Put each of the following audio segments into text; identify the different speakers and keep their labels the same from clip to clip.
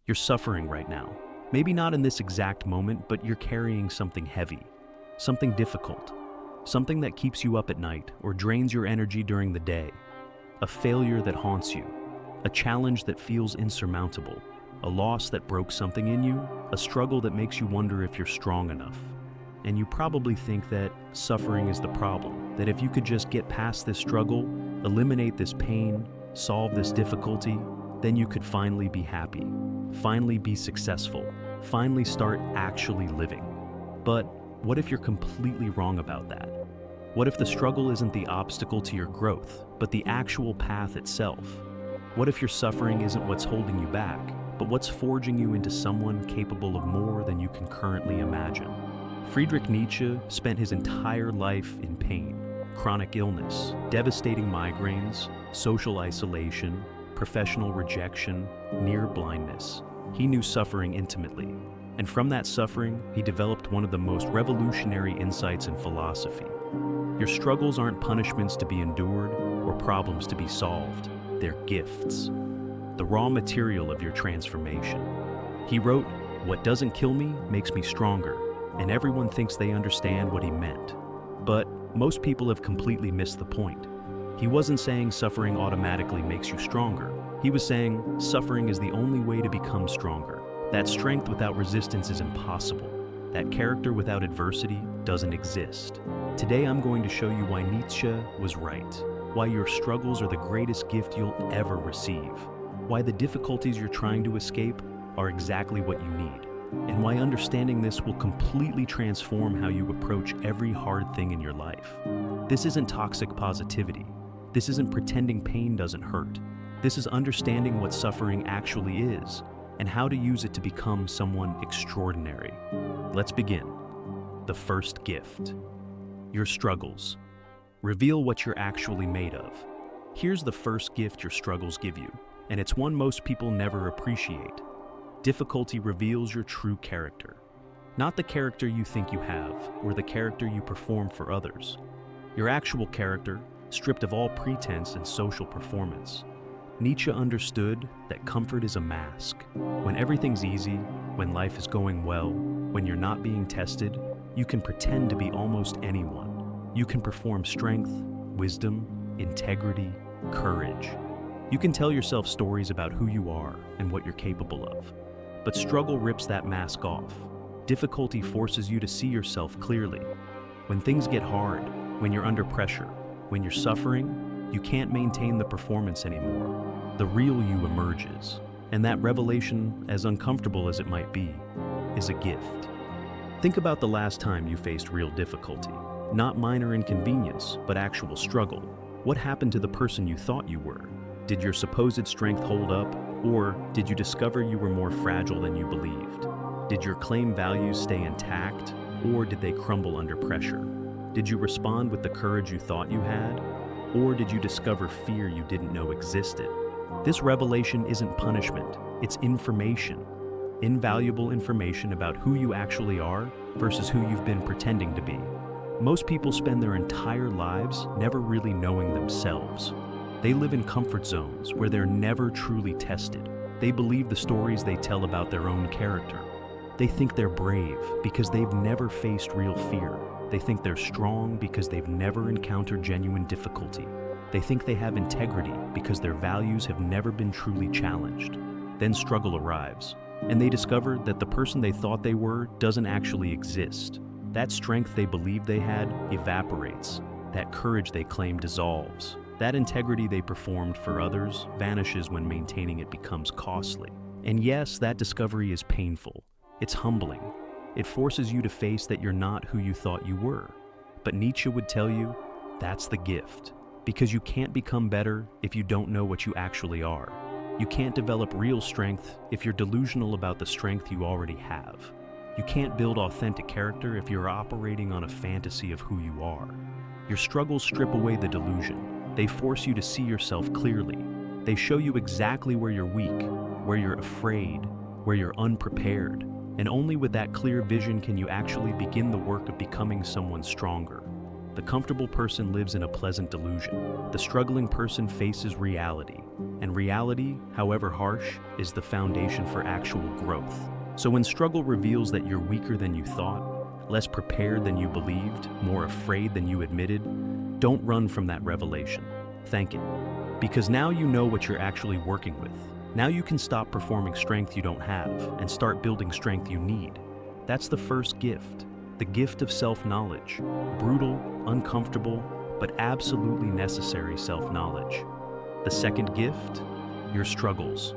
Speaker 1: You're suffering right now. Maybe not in this exact moment, but you're carrying something heavy, something difficult, something that keeps you up at night or drains your energy during the day. A failure that haunts you, a challenge that feels insurmountable, a loss that broke something in you, a struggle that makes you wonder if you're strong enough. And you probably think that suffering is the problem, that if you could just get past this struggle, eliminate this pain, solve this difficulty, then you could finally be happy, finally be successful, finally start actually living. But what if you're completely wrong about that? What if the struggle isn't the obstacle to your growth, but the actual path itself? What if your suffering isn't what's holding you back, but what's forging you into someone capable of more than you can currently imagine? Friedrich Nietzsche spent his entire life in pain, chronic illness, devastating migraines, social isolation, professional rejection, near blindness. He knew suffering intimately, and from that suffering, he developed one of the most revolutionary insights in philosophy. Your struggles aren't punishments to be endured or problems to be solved. They're gifts, the raw material of your transformation. He wrote, "What doesn't kill me makes me stronger," and everyone thinks they understand what he meant. But most people have completely missed the point. He wasn't saying suffering automatically makes you stronger. He was saying suffering is the only way to become stronger. That strength without resistance is impossible. That character without adversity doesn't exist. Today I'm going to show you why Nietzsche was right, why your struggles are the greatest gift you'll ever receive, why the difficulties you're trying to escape are exactly what you need, and why understanding this will completely transform how you approach every hard thing in your life. This isn't toxic positivity. This isn't pretending pain doesn't hurt. This is understanding what suffering actually is and how to use it to become someone extraordinary. Let's begin. The first gift. Your struggles. Reveal what you're actually made of. Here's the first gift your struggles give you, and it's one most people never appreciate. Difficulty reveals your true character. Not the character you think you have, or the character you perform for others. Your actual character, stripped of all pretense and social performance. Nietzsche understood that comfort is a mask. When everything's easy, when life is going well, when you're not being tested, you can pretend to be almost anyone. You can perform strength, wisdom, integrity, courage. You can tell yourself stories about who you are and what you're capable of. But struggle rips that mask off. Difficulty forces you to see yourself clearly. When things get hard, when you're under pressure, when you're suffering, you can't maintain the performance anymore. The real you emerges, and that revelation, as uncomfortable as it might be, is a gift. Think about the last time you faced real difficulty. Not minor inconvenience, but actual struggle. What happened to the person you thought you were? Did your supposed strength hold up, or did you discover you were more fragile than you believed? Did your claimed values stay intact, or did they crumble under pressure? Did you respond with the courage you thought you had, or did you discover fear you didn't know existed? This revelation isn't punishment, it's information. Invaluable information about who you actually are versus who you've been pretending to be. Most people spend their entire lives never really knowing themselves. They live in comfort zones where they're never truly tested. They believe the stories they tell about their own character. They think they're brave because they've never faced real fear. They think they're strong because they've never encountered genuine difficulty. They think they have integrity because their values have never been truly challenged. Then struggle arrives, and they discover that the person they thought they were doesn't actually exist. That strength they believed they had evaporates. That courage they claimed dissolves. That integrity they performed for others vanishes when maintaining it becomes costly. And yes, that discovery is painful. It's humbling. It forces you to face that you're not who you thought you were. But Nietzsche would tell you, that's the gift. Because you can't become better if you don't know what you actually are. You can't develop real strength if you're delusional about the strength you already have. You can't build authentic character if you're operating on a fantasy of who you are. Your struggles strip away the delusion. They force you to see yourself clearly. They show you exactly where you're weak, where you're afraid, where you're unprepared. And only with that clear vision can you actually begin the work of becoming someone stronger. The comfortable person lives in a pleasant delusion. The struggling person faces reality. And reality, however harsh, is the foundation for actual growth. So when struggle reveals that you're weaker than you thought, less prepared than you believed, more afraid than you admitted, don't run from that revelation. Thank it. Because now you know what you're actually working with. Now you can stop performing strength you don't have and start building strength you need. That's the first gift, the gift of self-knowledge. Brutal, uncomfortable, but absolutely necessary self-knowledge. The second gift, your struggles,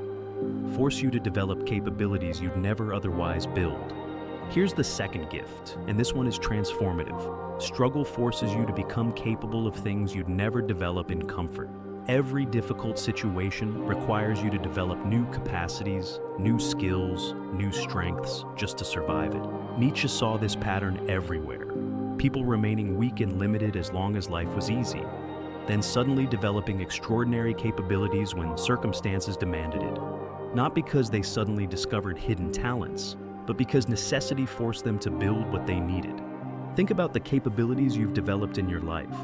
Speaker 1: force you to develop capabilities you'd never otherwise build. Here's the second gift, and this one is transformative. Struggle forces you to become capable of things you'd never develop in comfort. Every difficult situation requires you to develop new capacities, new skills, new strengths, just to survive it. Nietzsche saw this pattern everywhere. People remaining weak and limited as long as life was easy, then suddenly developing extraordinary capabilities when circumstances demanded it. Not because they suddenly discovered hidden talents, but because necessity forced them to build what they needed. Think about the capabilities you've developed in your life.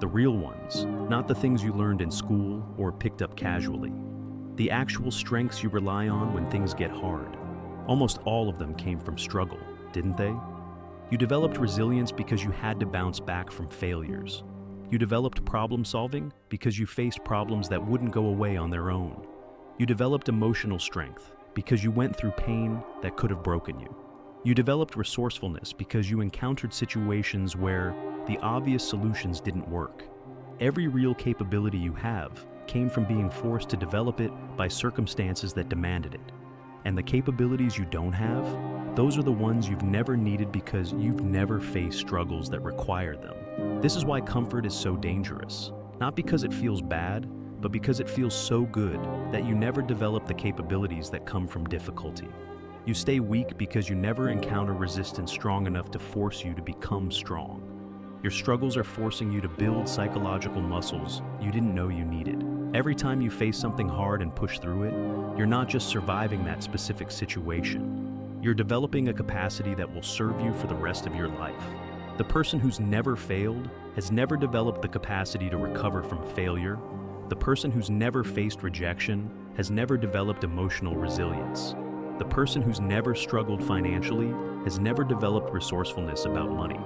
Speaker 1: The real ones, not the things you learned in school or picked up casually. The actual strengths you rely on when things get hard. Almost all of them came from struggle, didn't they? You developed resilience because you had to bounce back from failures. You developed problem solving because you faced problems that wouldn't go away on their own. You developed emotional strength because you went through pain that could have broken you. You developed resourcefulness because you encountered situations where the obvious solutions didn't work. Every real capability you have came from being forced to develop it by circumstances that demanded it. And the capabilities you don't have, those are the ones you've never needed because you've never faced struggles that require them. This is why comfort is so dangerous. Not because it feels bad, but because it feels so good that you never develop the capabilities that come from difficulty. You stay weak because you never encounter resistance strong enough to force you to become strong. Your struggles are forcing you to build psychological muscles you didn't know you needed. Every time you face something hard and push through it, you're not just surviving that specific situation. You're developing a capacity that will serve you for the rest of your life. The person who's never failed has never developed the capacity to recover from failure. The person who's never faced rejection has never developed emotional resilience. The person who's never struggled financially has never developed resourcefulness about money.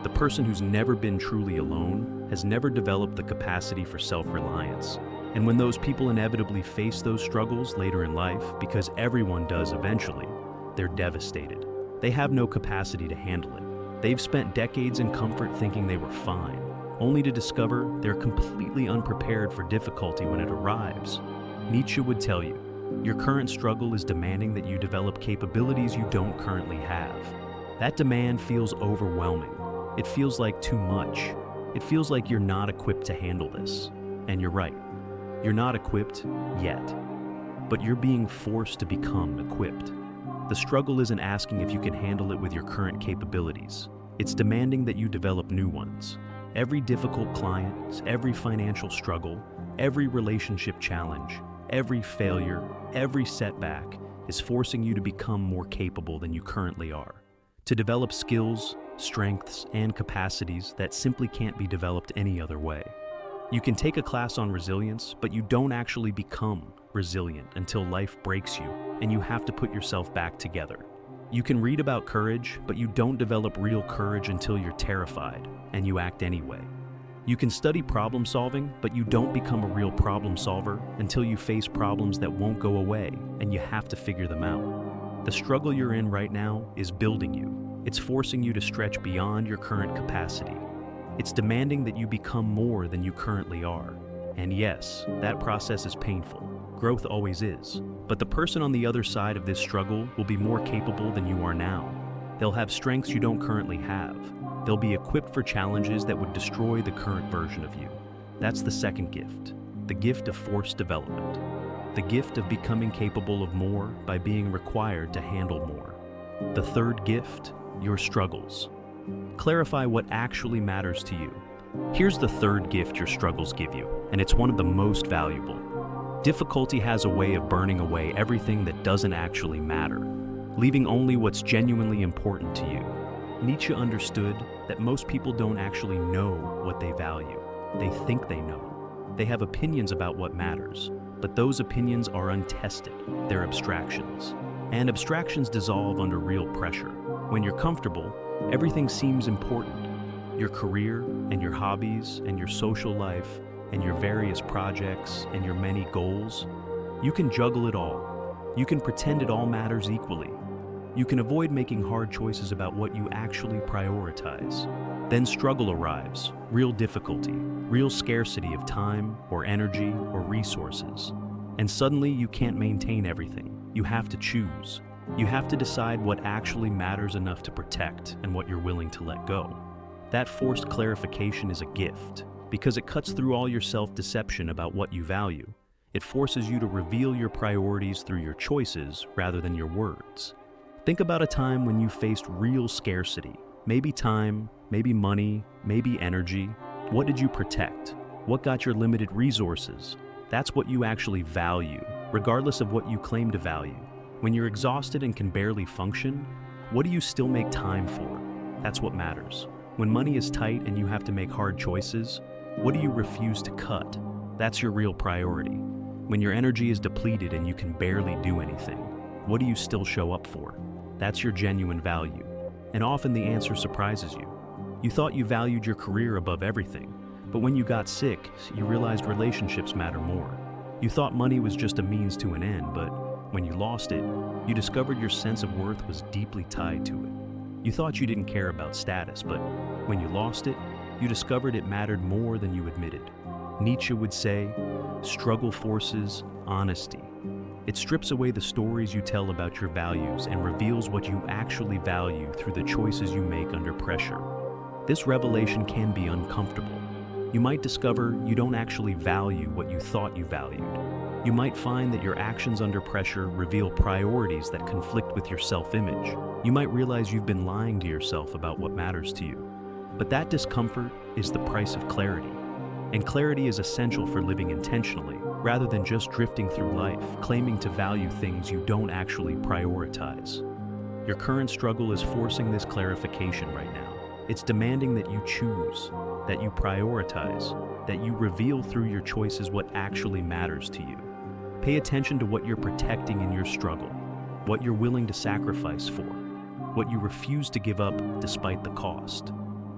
Speaker 1: The person who's never been truly alone has never developed the capacity for self-reliance. And when those people inevitably face those struggles later in life, because everyone does eventually, they're devastated. They have no capacity to handle it. They've spent decades in comfort thinking they were fine, only to discover they're completely unprepared for difficulty when it arrives. Nietzsche would tell you, your current struggle is demanding that you develop capabilities you don't currently have. That demand feels overwhelming. It feels like too much. It feels like you're not equipped to handle this. And you're right. You're not equipped yet. But you're being forced to become equipped. The struggle isn't asking if you can handle it with your current capabilities. It's demanding that you develop new ones. Every difficult client, every financial struggle, every relationship challenge, every failure, every setback is forcing you to become more capable than you currently are. To develop skills, strengths, and capacities that simply can't be developed any other way. You can take a class on resilience, but you don't actually become resilient until life breaks you and you have to put yourself back together. You can read about courage, but you don't develop real courage until you're terrified and you act anyway. You can study problem solving, but you don't become a real problem solver until you face problems that won't go away and you have to figure them out. The struggle you're in right now is building you. It's forcing you to stretch beyond your current capacity. It's demanding that you become more than you currently are. And yes, that process is painful. Growth always is. But the person on the other side of this struggle will be more capable than you are now. They'll have strengths you don't currently have. They'll be equipped for challenges that would destroy the current version of you. That's the second gift, the gift of forced development. The gift of becoming capable of more by being required to handle more. The third gift, your struggles. Clarify what actually matters to you. Here's the third gift your struggles give you, and it's one of the most valuable. Difficulty has a way of burning away everything that doesn't actually matter, leaving only what's genuinely important to you. Nietzsche understood that most people don't actually know what they value. They think they know. They have opinions about what matters, but those opinions are untested. They're abstractions. And abstractions dissolve under real pressure. When you're comfortable, everything seems important. Your career and your hobbies and your social life and your various projects and your many goals. You can juggle it all. You can pretend it all matters equally. You can avoid making hard choices about what you actually prioritize. Then struggle arrives, real difficulty, real scarcity of time or energy or resources. And suddenly you can't maintain everything. You have to choose. You have to decide what actually matters enough to protect and what you're willing to let go. That forced clarification is a gift because it cuts through all your self-deception about what you value. It forces you to reveal your priorities through your choices rather than your words. Think about a time when you faced real scarcity. Maybe time, maybe money, maybe energy. What did you protect? What got your limited resources? That's what you actually value, regardless of what you claim to value. When you're exhausted and can barely function, what do you still make time for? That's what matters. When money is tight and you have to make hard choices, what do you refuse to cut? That's your real priority. When your energy is depleted and you can barely do anything, what do you still show up for? That's your genuine value. And often the answer surprises you. You thought you valued your career above everything, but when you got sick, you realized relationships matter more. You thought money was just a means to an end, but when you lost it, you discovered your sense of worth was deeply tied to it. You thought you didn't care about status, but when you lost it, you discovered it mattered more than you admitted. Nietzsche would say, struggle forces honesty. It strips away the stories you tell about your values and reveals what you actually value through the choices you make under pressure. This revelation can be uncomfortable. You might discover you don't actually value what you thought you valued. You might find that your actions under pressure reveal priorities that conflict with your self-image. You might realize you've been lying to yourself about what matters to you. But that discomfort is the price of clarity. And clarity is essential for living intentionally, rather than just drifting through life, claiming to value things you don't actually prioritize. Your current struggle is forcing this clarification right now. It's demanding that you choose, that you prioritize, that you reveal through your choices what actually matters to you. Pay attention to what you're protecting in your struggle, what you're willing to sacrifice for, what you refuse to give up despite the cost.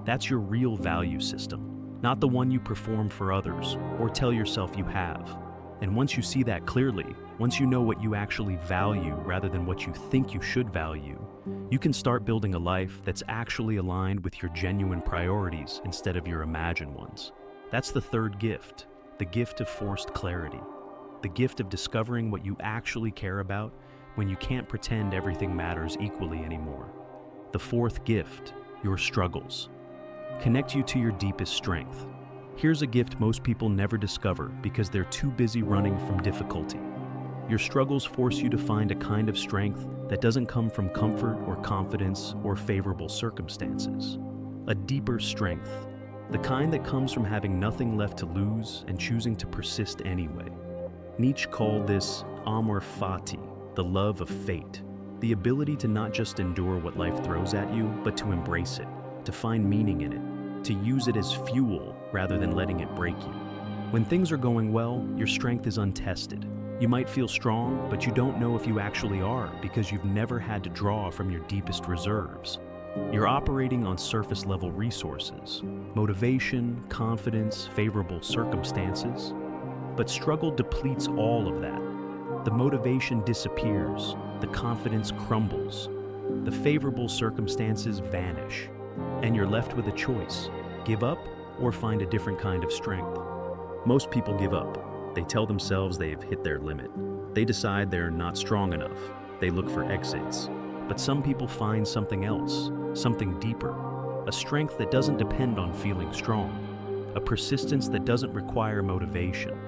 Speaker 1: That's your real value system, not the one you perform for others or tell yourself you have. And once you see that clearly, once you know what you actually value rather than what you think you should value, you can start building a life that's actually aligned with your genuine priorities instead of your imagined ones. That's the third gift, the gift of forced clarity, the gift of discovering what you actually care about when you can't pretend everything matters equally anymore. The fourth gift, your struggles, connect you to your deepest strength. Here's a gift most people never discover because they're too busy running from difficulty. Your struggles force you to find a kind of strength that doesn't come from comfort or confidence or favorable circumstances. A deeper strength, the kind that comes from having nothing left to lose and choosing to persist anyway. Nietzsche called this amor fati, the love of fate, the ability to not just endure what life throws at you, but to embrace it, to find meaning in it, to use it as fuel rather than letting it break you. When things are going well, your strength is untested. You might feel strong, but you don't know if you actually are because you've never had to draw from your deepest reserves. You're operating on surface-level resources, motivation, confidence, favorable circumstances. But struggle depletes all of that. The motivation disappears, the confidence crumbles, the favorable circumstances vanish, and you're left with a choice: give up or find a different kind of strength. Most people give up. They tell themselves they've hit their limit. They decide they're not strong enough. They look for exits. But some people find something else, something deeper, a strength that doesn't depend on feeling strong, a persistence that doesn't require motivation,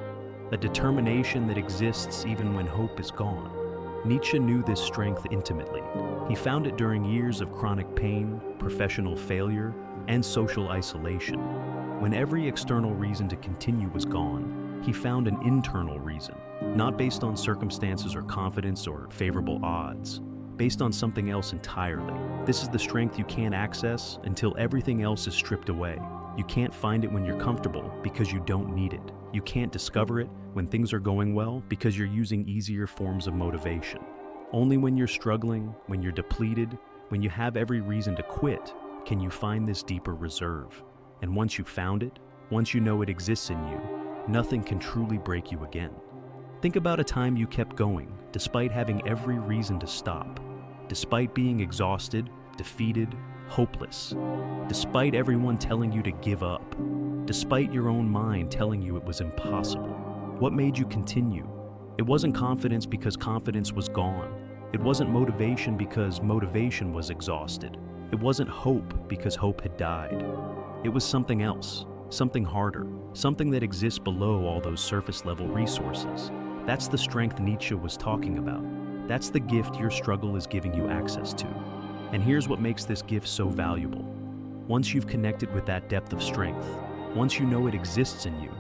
Speaker 1: a determination that exists even when hope is gone. Nietzsche knew this strength intimately. He found it during years of chronic pain, professional failure, and social isolation. When every external reason to continue was gone, he found an internal reason, not based on circumstances or confidence or favorable odds, based on something else entirely. This is the strength you can't access until everything else is stripped away. You can't find it when you're comfortable because you don't need it. You can't discover it when things are going well because you're using easier forms of motivation. Only when you're struggling, when you're depleted, when you have every reason to quit, can you find this deeper reserve. And once you found it, once you know it exists in you, nothing can truly break you again. Think about a time you kept going, despite having every reason to stop, despite being exhausted, defeated, hopeless, despite everyone telling you to give up, despite your own mind telling you it was impossible. What made you continue? It wasn't confidence because confidence was gone. It wasn't motivation because motivation was exhausted. It wasn't hope because hope had died. It was something else, something harder, something that exists below all those surface-level resources. That's the strength Nietzsche was talking about. That's the gift your struggle is giving you access to. And here's what makes this gift so valuable. Once you've connected with that depth of strength, once you know it exists in you,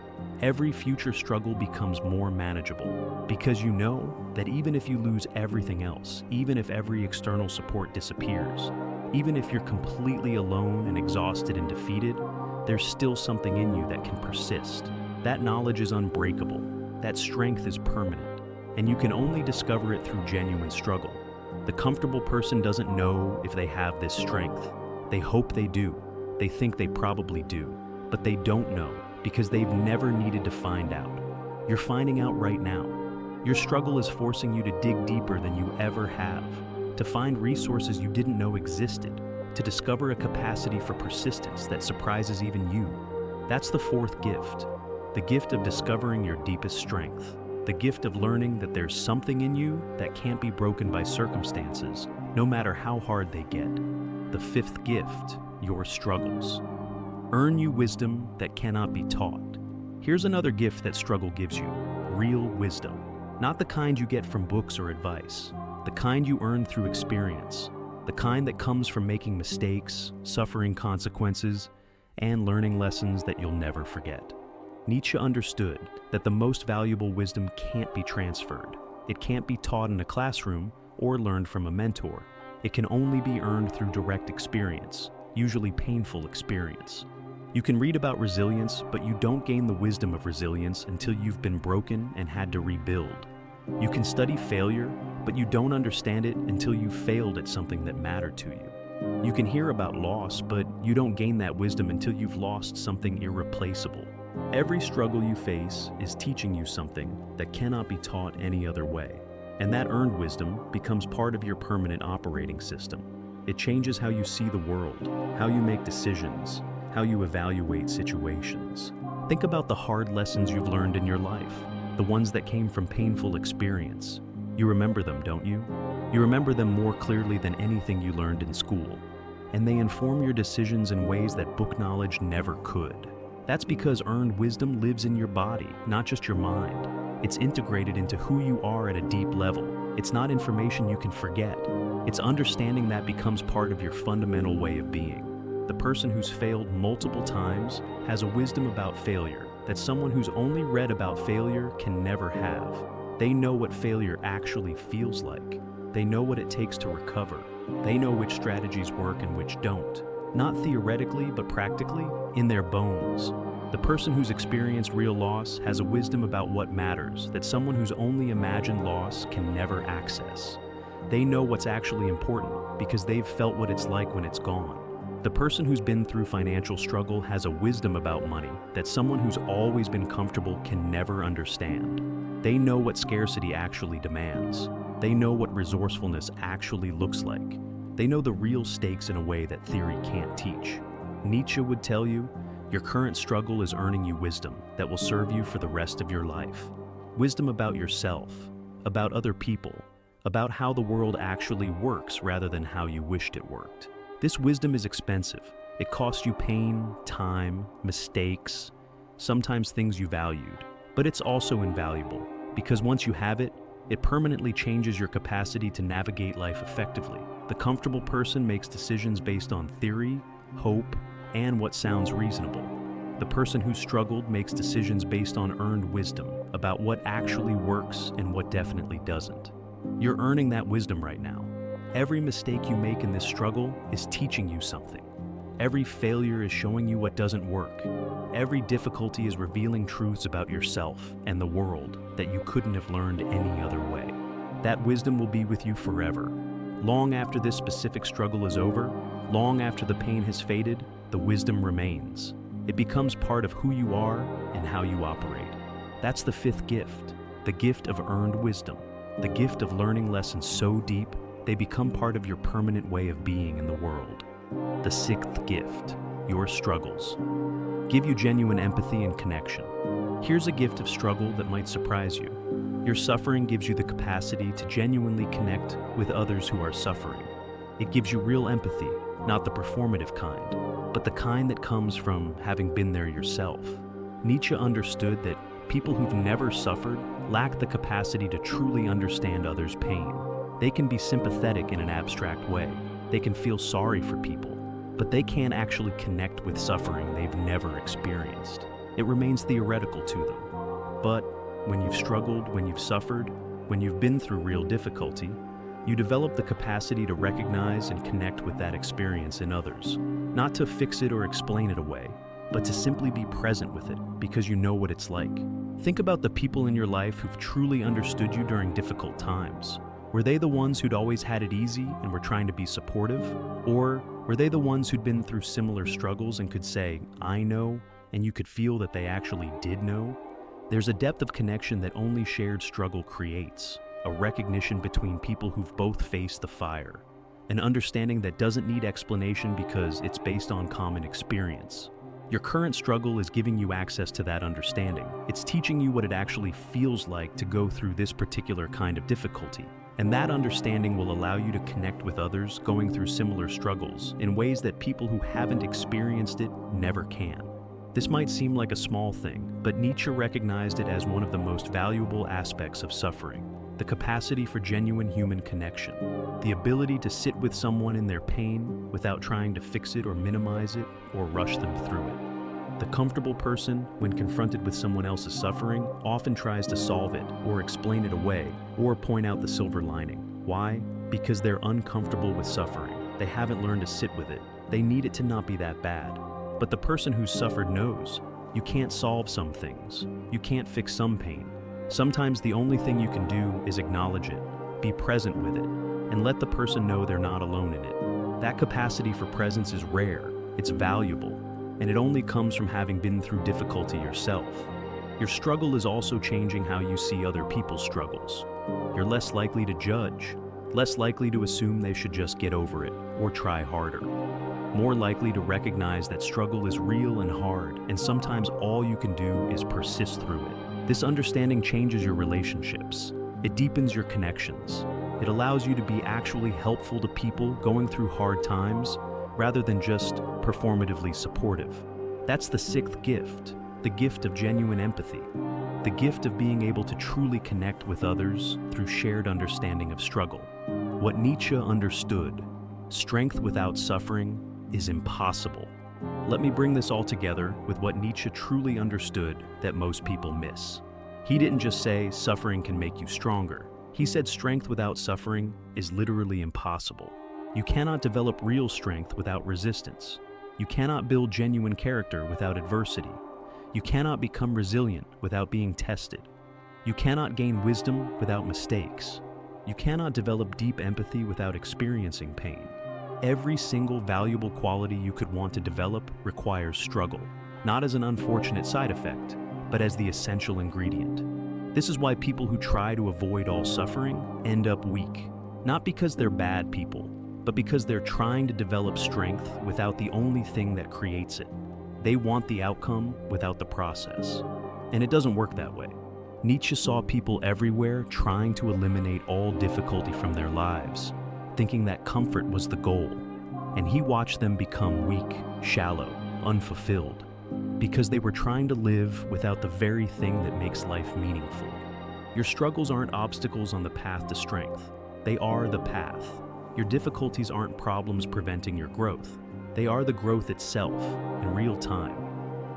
Speaker 1: every future struggle becomes more manageable, because you know that even if you lose everything else, even if every external support disappears, even if you're completely alone and exhausted and defeated, there's still something in you that can persist. That knowledge is unbreakable. That strength is permanent, and you can only discover it through genuine struggle. The comfortable person doesn't know if they have this strength. They hope they do. They think they probably do, but they don't know because they've never needed to find out. You're finding out right now. Your struggle is forcing you to dig deeper than you ever have, to find resources you didn't know existed, to discover a capacity for persistence that surprises even you. That's the fourth gift, the gift of discovering your deepest strength. The gift of learning that there's something in you that can't be broken by circumstances, no matter how hard they get. The fifth gift, your struggles. Earn you wisdom that cannot be taught. Here's another gift that struggle gives you, real wisdom. Not the kind you get from books or advice, the kind you earn through experience, the kind that comes from making mistakes, suffering consequences, and learning lessons that you'll never forget. Nietzsche understood that the most valuable wisdom can't be transferred. It can't be taught in a classroom or learned from a mentor. It can only be earned through direct experience, usually painful experience. You can read about resilience, but you don't gain the wisdom of resilience until you've been broken and had to rebuild. You can study failure, but you don't understand it until you've failed at something that mattered to you. You can hear about loss, but you don't gain that wisdom until you've lost something irreplaceable. Every struggle you face is teaching you something that cannot be taught any other way. And that earned wisdom becomes part of your permanent operating system. It changes how you see the world, how you make decisions, how you evaluate situations. Think about the hard lessons you've learned in your life, the ones that came from painful experience. You remember them, don't you? You remember them more clearly than anything you learned in school. And they inform your decisions in ways that book knowledge never could. That's because earned wisdom lives in your body, not just your mind. It's integrated into who you are at a deep level. It's not information you can forget. It's understanding that becomes part of your fundamental way of being. The person who's failed multiple times has a wisdom about failure that someone who's only read about failure can never have. They know what failure actually feels like. They know what it takes to recover. They know which strategies work and which don't. Not theoretically, but practically, in their bones. The person who's experienced real loss has a wisdom about what matters that someone who's only imagined loss can never access. They know what's actually important because they've felt what it's like when it's gone. The person who's been through financial struggle has a wisdom about money that someone who's always been comfortable can never understand. They know what scarcity actually demands. They know what resourcefulness actually looks like. They know the real stakes in a way that theory can't teach. Nietzsche would tell you, your current struggle is earning you wisdom that will serve you for the rest of your life. Wisdom about yourself, about other people, about how the world actually works rather than how you wished it worked. This wisdom is expensive. It costs you pain, time, mistakes, sometimes things you valued. But it's also invaluable because once you have it, it permanently changes your capacity to navigate life effectively. The comfortable person makes decisions based on theory, hope, and what sounds reasonable. The person who struggled makes decisions based on earned wisdom about what actually works and what definitely doesn't. You're earning that wisdom right now. Every mistake you make in this struggle is teaching you something. Every failure is showing you what doesn't work. Every difficulty is revealing truths about yourself and the world that you couldn't have learned any other way. That wisdom will be with you forever. Long after this specific struggle is over, long after the pain has faded, the wisdom remains. It becomes part of who you are and how you operate. That's the fifth gift, the gift of earned wisdom, the gift of learning lessons so deep they become part of your permanent way of being in the world. The sixth gift, your struggles, give you genuine empathy and connection. Here's a gift of struggle that might surprise you. Your suffering gives you the capacity to genuinely connect with others who are suffering. It gives you real empathy, not the performative kind, but the kind that comes from having been there yourself. Nietzsche understood that people who've never suffered lack the capacity to truly understand others' pain. They can be sympathetic in an abstract way. They can feel sorry for people, but they can't actually connect with suffering they've never experienced. It remains theoretical to them. But when you've struggled, when you've suffered, when you've been through real difficulty, you develop the capacity to recognize and connect with that experience in others. Not to fix it or explain it away, but to simply be present with it because you know what it's like. Think about the people in your life who've truly understood you during difficult times. Were they the ones who'd always had it easy and were trying to be supportive? Or were they the ones who'd been through similar struggles and could say, "I know," and you could feel that they actually did know? There's a depth of connection that only shared struggle creates, a recognition between people who've both faced the fire, an understanding that doesn't need explanation because it's based on common experience. Your current struggle is giving you access to that understanding. It's teaching you what it actually feels like to go through this particular kind of difficulty. And that understanding will allow you to connect with others going through similar struggles in ways that people who haven't experienced it never can. This might seem like a small thing, but Nietzsche recognized it as one of the most valuable aspects of suffering: the capacity for genuine human connection, the ability to sit with someone in their pain without trying to fix it or minimize it or rush them through it. The comfortable person, when confronted with someone else's suffering, often tries to solve it or explain it away or point out the silver lining. Why? Because they're uncomfortable with suffering. They haven't learned to sit with it. They need it to not be that bad. But the person who's suffered knows you can't solve some things. You can't fix some pain. Sometimes the only thing you can do is acknowledge it, be present with it, and let the person know they're not alone in it. That capacity for presence is rare, it's valuable, and it only comes from having been through difficulty yourself. Your struggle is also changing how you see other people's struggles. You're less likely to judge, less likely to assume they should just get over it or try harder. More likely to recognize that struggle is real and hard, and sometimes all you can do is persist through it. This understanding changes your relationships. It deepens your connections. It allows you to be actually helpful to people going through hard times, rather than just performatively supportive. That's the sixth gift, the gift of genuine empathy, the gift of being able to truly connect with others through shared understanding of struggle. What Nietzsche understood, strength without suffering is impossible. Let me bring this all together with what Nietzsche truly understood that most people miss. He didn't just say suffering can make you stronger. He said strength without suffering is literally impossible. You cannot develop real strength without resistance. You cannot build genuine character without adversity. You cannot become resilient without being tested. You cannot gain wisdom without mistakes. You cannot develop deep empathy without experiencing pain. Every single valuable quality you could want to develop requires struggle, not as an unfortunate side effect, but as the essential ingredient. This is why people who try to avoid all suffering end up weak, not because they're bad people, but because they're trying to develop strength without the only thing that creates it. They want the outcome without the process. And it doesn't work that way. Nietzsche saw people everywhere trying to eliminate all difficulty from their lives, thinking that comfort was the goal. And he watched them become weak, shallow, unfulfilled, because they were trying to live without the very thing that makes life meaningful. Your struggles aren't obstacles on the path to strength. They are the path. Your difficulties aren't problems preventing your growth. They are the growth itself, in real time.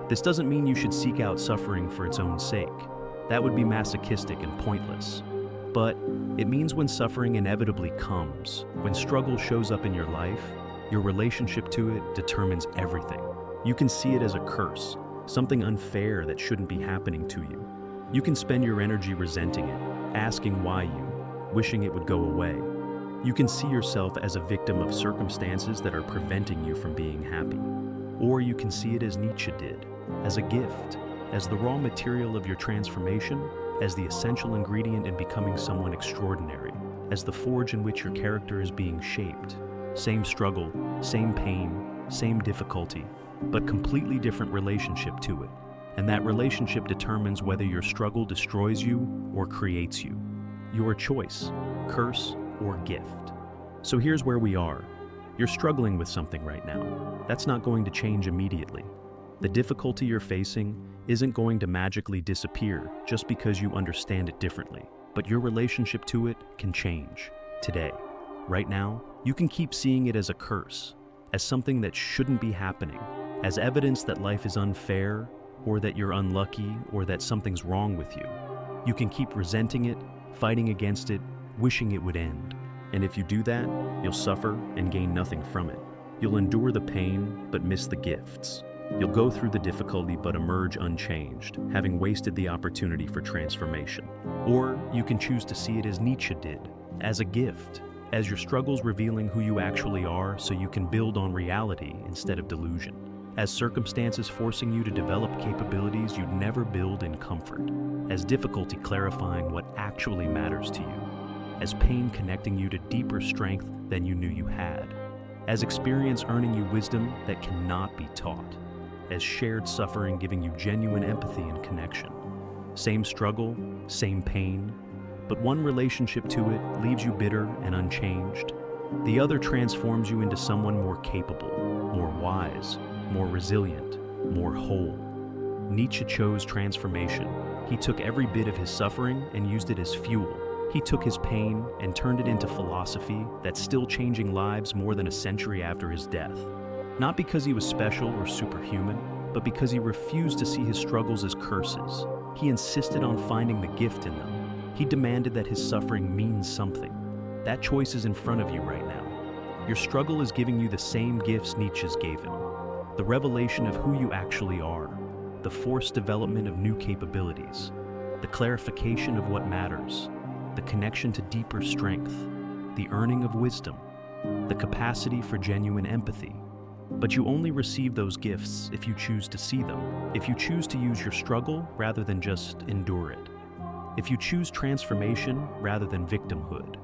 Speaker 1: This doesn't mean you should seek out suffering for its own sake. That would be masochistic and pointless. But it means when suffering inevitably comes, when struggle shows up in your life, your relationship to it determines everything. You can see it as a curse, something unfair that shouldn't be happening to you. You can spend your energy resenting it, asking why you, wishing it would go away. You can see yourself as a victim of circumstances that are preventing you from being happy. Or you can see it as Nietzsche did, as a gift, as the raw material of your transformation, as the essential ingredient in becoming someone extraordinary, as the forge in which your character is being shaped. Same struggle, same pain, same difficulty, but completely different relationship to it. And that relationship determines whether your struggle destroys you or creates you. Your choice, curse or gift. So here's where we are. You're struggling with something right now. That's not going to change immediately. The difficulty you're facing isn't going to magically disappear just because you understand it differently. But your relationship to it can change today. Right now, you can keep seeing it as a curse, as something that shouldn't be happening, as evidence that life is unfair, or that you're unlucky, or that something's wrong with you. You can keep resenting it, fighting against it, wishing it would end. And if you do that, you'll suffer and gain nothing from it. You'll endure the pain, but miss the gifts. You'll go through the difficulty but emerge unchanged, having wasted the opportunity for transformation. Or you can choose to see it as Nietzsche did, as a gift, as your struggles revealing who you actually are so you can build on reality instead of delusion. As circumstances forcing you to develop capabilities you'd never build in comfort. As difficulty clarifying what actually matters to you. As pain connecting you to deeper strength than you knew you had. As experience earning you wisdom that cannot be taught. As shared suffering giving you genuine empathy and connection. Same struggle, same pain, but one relationship to it leaves you bitter and unchanged. The other transforms you into someone more capable, more wise, more resilient, more whole. Nietzsche chose transformation. He took every bit of his suffering and used it as fuel. He took his pain and turned it into philosophy that's still changing lives more than a century after his death. Not because he was special or superhuman, but because he refused to see his struggles as curses. He insisted on finding the gift in them. He demanded that his suffering means something. That choice is in front of you right now. Your struggle is giving you the same gifts Nietzsche's gave him. The revelation of who you actually are, the forced development of new capabilities, the clarification of what matters, the connection to deeper strength, the earning of wisdom, the capacity for genuine empathy. But you only receive those gifts if you choose to see them, if you choose to use your struggle rather than just endure it, if you choose transformation rather than victimhood.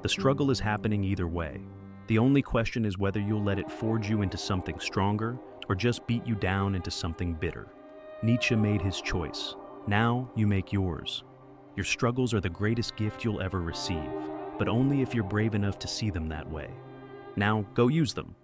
Speaker 1: The struggle is happening either way. The only question is whether you'll let it forge you into something stronger or just beat you down into something bitter. Nietzsche made his choice. Now you make yours. Your struggles are the greatest gift you'll ever receive, but only if you're brave enough to see them that way. Now go use them.